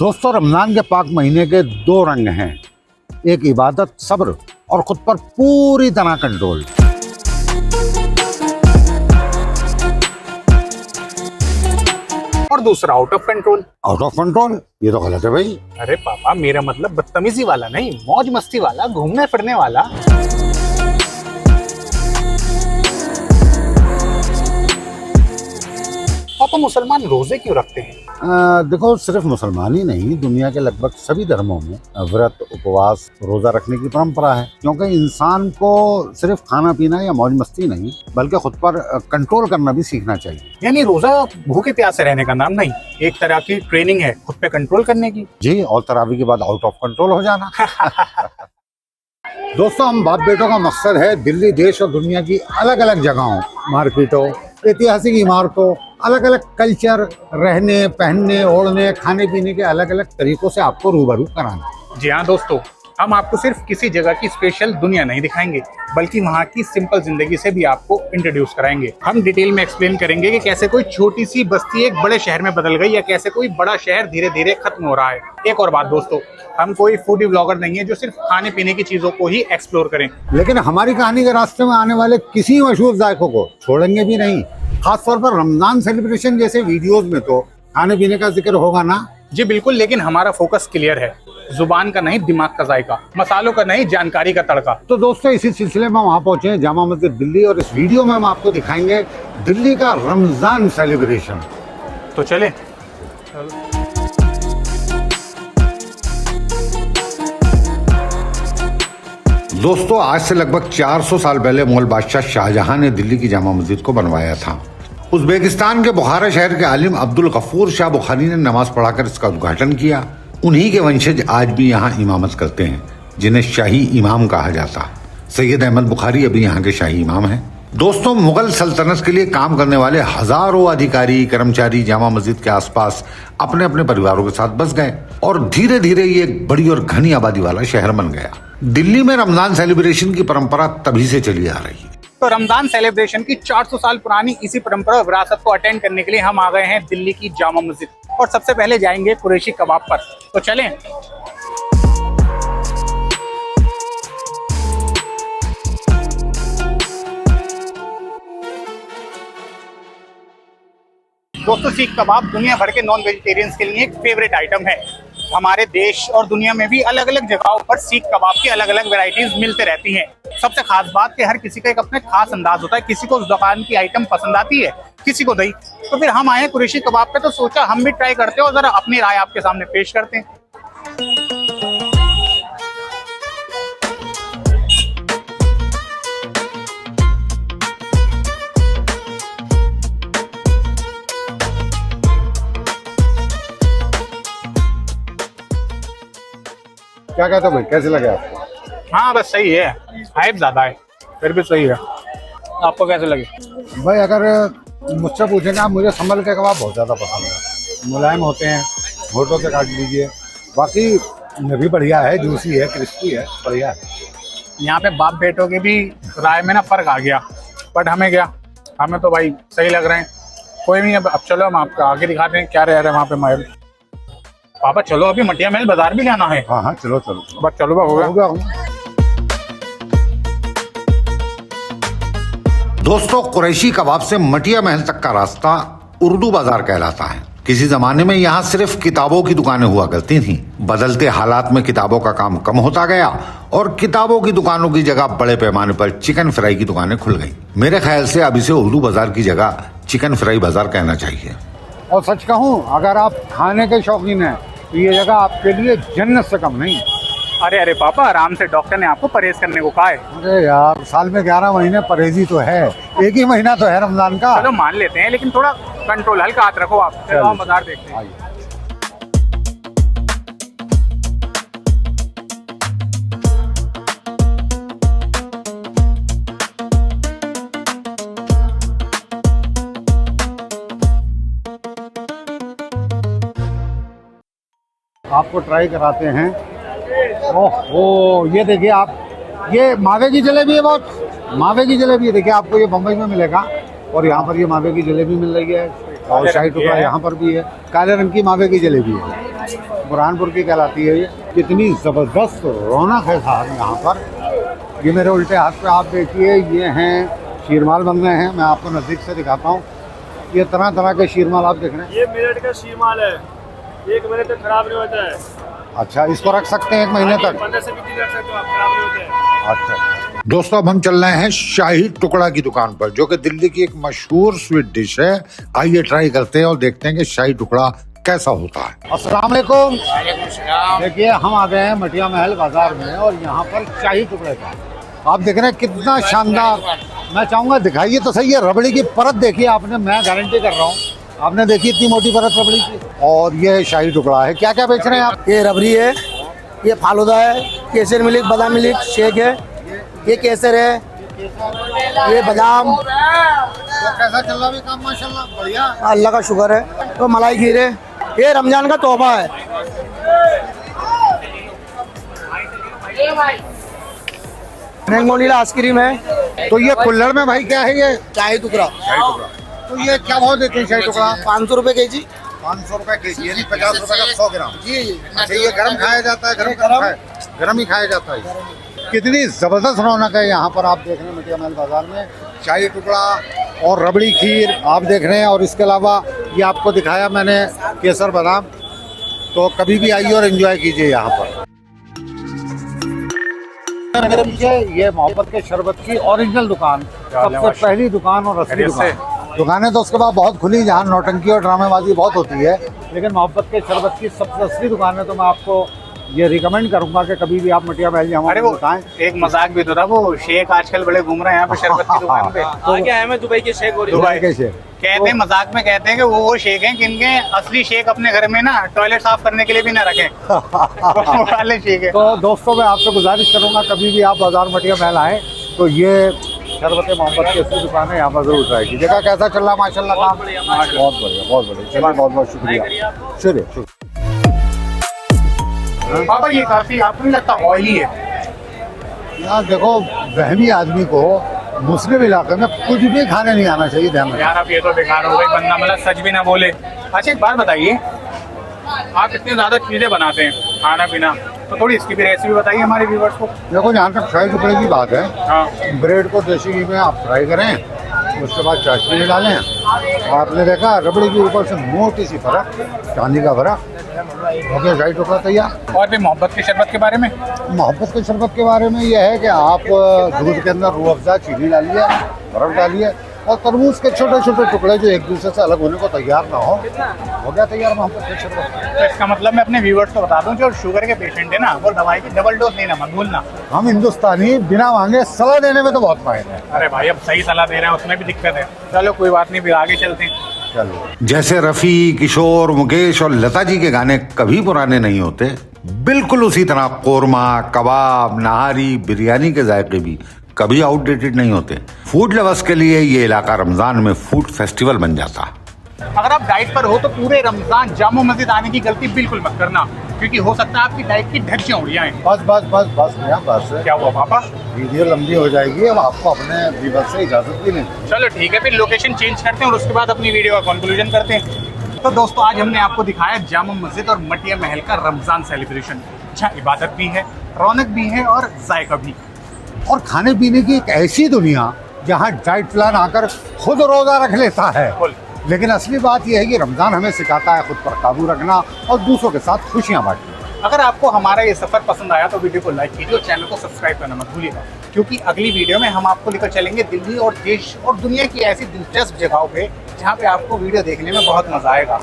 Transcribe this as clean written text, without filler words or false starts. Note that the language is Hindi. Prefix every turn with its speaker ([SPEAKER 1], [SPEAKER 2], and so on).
[SPEAKER 1] दोस्तों, रमजान के पाक महीने के दो रंग हैं, एक इबादत, सब्र और खुद पर पूरी तरह कंट्रोल।
[SPEAKER 2] और दूसरा out of control.
[SPEAKER 1] Out of control ये तो गलत है भाई।
[SPEAKER 2] अरे पापा, मेरा मतलब बदतमीजी वाला नहीं, मौज मस्ती वाला, घूमने फिरने वाला। पापा, मुसलमान रोजे क्यों रखते हैं?
[SPEAKER 1] देखो, सिर्फ मुसलमान ही नहीं, दुनिया के लगभग सभी धर्मों में व्रत, उपवास, रोजा रखने की परंपरा है, क्योंकि इंसान को सिर्फ खाना पीना या मौज मस्ती नहीं बल्कि खुद पर कंट्रोल करना भी सीखना चाहिए।
[SPEAKER 2] यानी रोजा भूखे प्यासे रहने का नाम नहीं, एक तरह की ट्रेनिंग है खुद पे कंट्रोल करने की।
[SPEAKER 1] जी, और तरावी के बाद आउट ऑफ कंट्रोल हो जाना। दोस्तों, हम बाप बेटों का मकसद है दिल्ली, देश और दुनिया की अलग अलग जगहों, मार्केटों, ऐतिहासिक इमारतों, अलग अलग कल्चर, रहने, पहनने, ओढ़ने, खाने पीने के अलग अलग तरीकों से आपको रूबरू कराना।
[SPEAKER 2] जी हाँ दोस्तों, हम आपको सिर्फ किसी जगह की स्पेशल दुनिया नहीं दिखाएंगे, बल्कि वहाँ की सिंपल जिंदगी से भी आपको इंट्रोड्यूस कराएंगे। हम डिटेल में एक्सप्लेन करेंगे कि कैसे कोई छोटी सी बस्ती एक बड़े शहर में बदल गई, या कैसे कोई बड़ा शहर धीरे धीरे खत्म हो रहा है। एक और बात दोस्तों, हम कोई फूडी ब्लॉगर नहीं है जो सिर्फ खाने पीने की चीजों को ही एक्सप्लोर करें,
[SPEAKER 1] लेकिन हमारी कहानी के रास्ते में आने वाले किसी मशहूर जायकों को छोड़ेंगे भी नहीं। खासतौर पर रमजान सेलिब्रेशन जैसे वीडियोस में तो खाने पीने का जिक्र होगा ना।
[SPEAKER 2] जी बिल्कुल, लेकिन हमारा फोकस क्लियर है, जुबान का नहीं दिमाग का जायका, मसालों का नहीं जानकारी का तड़का।
[SPEAKER 1] तो दोस्तों, इसी सिलसिले में वहाँ पहुंचे हैं जामा मस्जिद दिल्ली, और इस वीडियो में हम आपको दिखाएंगे दिल्ली का रमजान सेलिब्रेशन।
[SPEAKER 2] तो चले।
[SPEAKER 1] दोस्तों, आज से लगभग 400 साल पहले मुगल बादशाह शाहजहां ने दिल्ली की जामा मस्जिद को बनवाया था। उज्बेकिस्तान के बुखारा शहर के आलिम अब्दुल गफूर शाह बुखारी ने नमाज पढ़ाकर इसका उद्घाटन किया। उन्हीं के वंशज आज भी यहाँ इमामत करते हैं, जिन्हें शाही इमाम कहा जाता। सैयद अहमद बुखारी अभी यहाँ के शाही इमाम हैं। दोस्तों, मुगल सल्तनत के लिए काम करने वाले हजारों अधिकारी, कर्मचारी जामा मस्जिद के आसपास अपने अपने परिवारों के साथ बस गए, और धीरे धीरे ये एक बड़ी और घनी आबादी वाला शहर बन गया। दिल्ली में रमजान सेलिब्रेशन की परंपरा तभी से चली आ रही है।
[SPEAKER 2] तो रमजान सेलिब्रेशन की 400 साल पुरानी इसी परंपरा और विरासत को अटेंड करने के लिए हम आ गए हैं दिल्ली की जामा मस्जिद, और सबसे पहले जाएंगे कुरैशी कबाब पर। तो चलें। दोस्तों, सीख कबाब दुनिया भर के नॉन वेजिटेरियंस के लिए एक फेवरेट आइटम है। हमारे देश और दुनिया में भी अलग अलग जगहों पर सीख कबाब की अलग अलग वैरायटीज मिलते रहती हैं। सबसे खास बात कि हर किसी का एक अपना खास अंदाज होता है, किसी को उस दुकान की आइटम पसंद आती है, किसी को नहीं। तो फिर हम आए कुरैशी कबाब पे, तो सोचा हम भी ट्राई करते हैं और जरा अपनी राय आपके सामने पेश करते हैं।
[SPEAKER 1] क्या कहते हो भाई, कैसे लगे आपको?
[SPEAKER 2] हाँ बस सही है, हाइप ज्यादा है, फिर भी सही है। आपको कैसे लगे?
[SPEAKER 1] भाई, अगर मुझसे पूछेंगे आप, मुझे संभल के कबाब बहुत ज़्यादा पसंद है। मुलायम होते हैं, होठों से काट लीजिए। बाकी ये भी बढ़िया है, जूसी है, क्रिस्पी है, बढ़िया है।
[SPEAKER 2] यहाँ पे बाप बेटों के भी राय में ना फर्क आ गया, बट हमें क्या, हमें तो भाई सही लग रहे हैं। कोई नहीं, अब चलो हम आपको आगे दिखाते हैं क्या रह रहा है वहाँ पे महल। पापा चलो, अभी मटिया महल बाजार भी जाना है।
[SPEAKER 1] हाँ हाँ, चलो चलो
[SPEAKER 2] बस चलो, हो गया।
[SPEAKER 1] दोस्तों, कुरैशी कबाब से मटिया महल तक का रास्ता उर्दू बाजार कहलाता है। किसी जमाने में यहाँ सिर्फ किताबों की दुकानें हुआ करती थीं। बदलते हालात में किताबों का काम कम होता गया, और किताबों की दुकानों की जगह बड़े पैमाने पर चिकन फ्राई की दुकानें खुल गई। मेरे ख्याल से अब इसे उर्दू बाजार की जगह चिकन फ्राई बाजार कहना चाहिए। और सच कहूँ, अगर आप खाने के शौकीन हैं तो ये जगह आपके लिए जन्नत से कम नहीं।
[SPEAKER 2] अरे अरे पापा, आराम से, डॉक्टर ने आपको परहेज करने को कहा है।
[SPEAKER 1] अरे यार, साल में 11 महीने परहेजी तो है, एक ही महीना तो है रमजान का।
[SPEAKER 2] चलो मान लेते हैं, लेकिन थोड़ा कंट्रोल, हल्का हाथ रखो आप। चलो हम बाजार देखते हैं।
[SPEAKER 1] आपको ट्राई कराते हैं। ओह, ये देखिए आप, ये मावे की जलेबी है। बहुत मावे की जलेबी है, देखिए आपको ये बम्बई में मिलेगा, और यहाँ पर ये मावे की जलेबी मिल रही है। और शाही टुकड़ा यहाँ पर भी है। काले रंग की मावे की जलेबी है, बुरहानपुर की कहलाती है ये। कितनी ज़बरदस्त रौनक है साहब यहाँ पर। ये मेरे उल्टे हाथ पे आप देखिए, ये हैं शीरमाल बन रहे हैं। मैं आपको नज़दीक से दिखाता हूँ। ये तरह तरह के शीरमाल आप देख रहे हैं।
[SPEAKER 3] ये मिनट का शीरमाल है, 1 महीने तक खराब नहीं होता है।
[SPEAKER 1] अच्छा, इसको रख सकते हैं 1 महीने तक?
[SPEAKER 3] 15 से 20 दिन रख सकते हो आप, खराब नहीं होते हैं।
[SPEAKER 1] अच्छा दोस्तों, अब हम चल रहे हैं शाही टुकड़ा की दुकान पर, जो कि दिल्ली की एक मशहूर स्वीट डिश है। आइए ट्राई करते हैं और देखते हैं कि शाही टुकड़ा कैसा होता है। अस्सलाम वालेकुम। देखिए, हम आ गए हैं मटिया महल बाजार में और यहाँ पर शाही टुकड़े का आप देख रहे हैं कितना शानदार। मैं चाहूँगा दिखाइए तो सही है। रबड़ी की परत देखिए आपने, मैं गारंटी कर रहा हूँ आपने देखी इतनी मोटी परत रबड़ी की। और ये शाही टुकड़ा है। क्या क्या बेच रहे हैं आप?
[SPEAKER 4] ये रबड़ी है, ये फालूदा है, केसर मिल्क, बादाम मिल्क शेक है, ये केसर है, ये बादाम।
[SPEAKER 1] तो कैसा चल रहा है काम? माशाल्लाह बढ़िया,
[SPEAKER 4] अल्लाह का शुक्र है। तो मलाई खीर है, ये रमजान का तोहफा है। मैंगो नीला आइसक्रीम है।
[SPEAKER 1] तो ये कुल्हड़ में भाई क्या है ये?
[SPEAKER 4] शाही टुकड़ा
[SPEAKER 1] शाही टुकड़ा। तो ये क्या भाव देते हैं शाही टुकड़ा?
[SPEAKER 4] 500 रुपए के जी।
[SPEAKER 1] 500 रुपए के जी, यानी 50 रुपए का 100 ग्राम।
[SPEAKER 4] जी जी।
[SPEAKER 1] अच्छा, ये गरम खाया जाता है? गरम ही खाया जाता है। कितनी जबरदस्त रौनक है यहाँ पर। आप देख रहे हैं मटिया महल बाजार में शाही टुकड़ा और रबड़ी खीर आप देख रहे हैं। और इसके अलावा ये आपको दिखाया मैंने केसर बादाम। तो कभी भी आइए और एंजॉय कीजिए यहाँ पर। मेरे पीछे ये मोहब्बत के शरबत की ओरिजिनल दुकान, सबसे पहली दुकान और असली दुकान। दुकानें तो उसके बाद बहुत खुली जहाँ नौटंकी और ड्रामेबाजी बहुत होती है, लेकिन मोहब्बत के शरबत की सबसे असली दुकान है। तो मैं आपको ये रिकमेंड करूंगा कि कभी भी आप मटिया महल जाओ।
[SPEAKER 2] अरे वो एक मजाक भी तो था, वो शेख आजकल बड़े घूम रहे हैं यहाँ पे शरबत की दुकान पे।
[SPEAKER 3] आगे है मैं दुबई के शेख हो रही हूँ।
[SPEAKER 1] दुबई के शेख
[SPEAKER 2] कहते हैं, मजाक में कहते हैं कि वो शेख हैं जिनके असली शेख अपने घर में ना टॉयलेट साफ करने के लिए भी ना रखें। वो वाले शेख है।
[SPEAKER 1] तो दोस्तों, मैं आपसे गुजारिश करूंगा कभी भी आप बाजार मटिया महल आए तो ये शरबत मोहब्बत की असली दुकान है, यहाँ पर जरूर ट्राई कीजिएगा। कैसा चल रहा है? माशाल्लाह काम बहुत बढ़िया, बहुत बढ़िया। चलिए, बहुत बहुत शुक्रिया। शुक्रिया।
[SPEAKER 2] पापा ये काफी आपको नहीं लगता ऑयली है?
[SPEAKER 1] यार देखो, वहमी आदमी को मुस्लिम इलाके में कुछ भी खाने नहीं आना चाहिए। ध्यान रखना।
[SPEAKER 2] यार अब ये तो बेकार हो गई, बंदा मतलब सच भी ना बोले। अच्छा एक बात बताइए, आप इतनी ज्यादा चीजें बनाते हैं खाना पीना, तो थोड़ी इसकी भी रेसिपी बताइए हमारे व्यूवर्स को।
[SPEAKER 1] देखो, जहाँ तक शाही टुकड़े की बात है,
[SPEAKER 2] हाँ,
[SPEAKER 1] ब्रेड को देसी घी में आप फ्राई करें, उसके बाद चाशनी डालें। और आपने देखा रबड़ी के ऊपर से मोटी सी फर्क, चांदी का फर्क, ओके, शाही टुकड़ा तैयार।
[SPEAKER 2] और भी मोहब्बत के शरबत के बारे में?
[SPEAKER 1] मोहब्बत के शरबत के बारे में यह है कि आप दूध के अंदर रूह अफ़ज़ा, चीनी डालिए, बर्फ़ डालिए और तरबूज के छोटे छोटे टुकड़े जो एक दूसरे से अलग होने को तैयार ना हो गया तैयार मोहब्बत के शरबत।
[SPEAKER 2] तो इसका मतलब मैं अपने व्यूवर्स को बता दूं, जो शुगर के पेशेंट है ना, वो दवाई की डबल डोज लेना मत भूलना।
[SPEAKER 1] हम हिंदुस्तानी बिना मांगे सलाह देने में तो बहुत माहिर हैं।
[SPEAKER 2] अरे भाई, अब सही सलाह दे रहे हैं उसमें भी दिक्कत है। चलो कोई बात नहीं, फिर आगे चलते हैं।
[SPEAKER 1] चलो, जैसे रफ़ी, किशोर, मुकेश और लता जी के गाने कभी पुराने नहीं होते, बिल्कुल उसी तरह कोरमा, कबाब, नहारी, बिरयानी के जायके भी कभी आउटडेटेड नहीं होते। फूड लवर्स के लिए ये इलाका रमजान में फूड फेस्टिवल बन जाता।
[SPEAKER 2] अगर आप डाइट पर हो तो पूरे रमजान जामो मस्जिद आने की गलती बिल्कुल मत करना, क्योंकि हो सकता है आपकी डाइट की धज्जियां उड़ जाएं।
[SPEAKER 1] बस बस बस बस भैया, बस।
[SPEAKER 2] क्या हुआ पापा?
[SPEAKER 1] वीडियो लंबी हो जाएगी, अब आपको अपने व्यूअर से इजाजत भी नहीं।
[SPEAKER 2] चलो ठीक है, फिर लोकेशन चेंज करते हैं और उसके बाद अपनी वीडियो का कंक्लूजन करते हैं। तो दोस्तों, आज हमने आपको दिखाया जामा मस्जिद और मटिया महल का रमजान सेलिब्रेशन, जहाँ इबादत भी है, रौनक भी है और जायका भी,
[SPEAKER 1] और खाने पीने की एक ऐसी दुनिया जहाँ डाइट प्लान आकर खुद रोजा रख लेता है। लेकिन असली बात यह है कि रमजान हमें सिखाता है खुद पर काबू रखना और दूसरों के साथ खुशियाँ बांटना।
[SPEAKER 2] अगर आपको हमारा ये सफर पसंद आया तो वीडियो को लाइक कीजिए और चैनल को सब्सक्राइब करना मत भूलिएगा, क्योंकि अगली वीडियो में हम आपको लेकर चलेंगे दिल्ली और देश और दुनिया की ऐसी दिलचस्प जगहों पे जहाँ पे आपको वीडियो देखने में बहुत मजा आएगा।